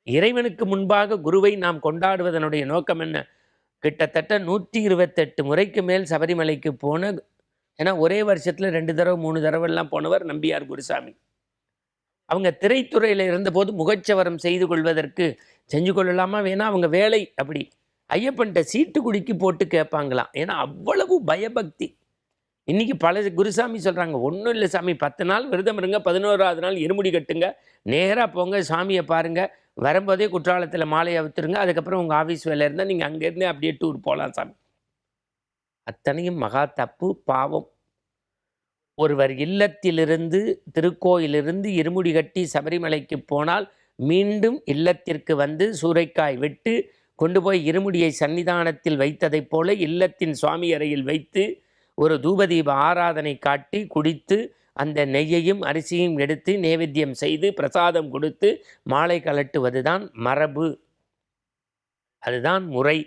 இறைவனுக்கு முன்பாக குருவை நாம் கொண்டாடுவதனுடைய நோக்கம் என்ன? கிட்டத்தட்ட 128 முறைக்கு மேல் சபரிமலைக்கு போன, ஏன்னா ஒரே வருஷத்தில் 2 தடவை 3 தடவைலாம் போனவர் நம்பியார் குருசாமி. அவங்க திரைத்துறையில் இருந்தபோது முகச்சவரம் செய்து கொள்வதற்கு செஞ்சு கொள்ளலாமா வேணா, அவங்க வேலை அப்படி. ஐயப்பன்ட்ட சீட்டு குடிக்கி போட்டு கேட்பாங்களாம். ஏன்னா அவ்வளவு பயபக்தி. இன்றைக்கி பல குருசாமி சொல்கிறாங்க, ஒன்றும் இல்லை சாமி, 10 நாள் விரதம் இருங்க, 11வது நாள் இருமுடி கட்டுங்க, நேராக போங்க, சாமியை பாருங்கள், வரும்போதே குற்றாலத்தில் மாலையை அவுத்துருங்க, அதுக்கப்புறம் உங்கள் ஆஃபீஸ் வேலை இருந்தால் நீங்கள் அங்கேருந்தே அப்படியே டூர் போகலாம் சாமி. அத்தனையும் மகா தப்பு, பாவம். ஒருவர் இல்லத்திலிருந்து திருக்கோயிலிருந்து இருமுடி கட்டி சபரிமலைக்கு போனால் மீண்டும் இல்லத்திற்கு வந்து சூறைக்காய் விட்டு கொண்டு போய் இருமுடியை சன்னிதானத்தில் வைத்ததைப் போல இல்லத்தின் சுவாமி அறையில் வைத்து ஒரு தூபதீப ஆராதனை காட்டி குடித்து அந்த நெய்யையும் அரிசியும் எடுத்து நைவேத்தியம் செய்து பிரசாதம் கொடுத்து மாலை கலட்டுவதுதான் மரபு, அதுதான் முறை.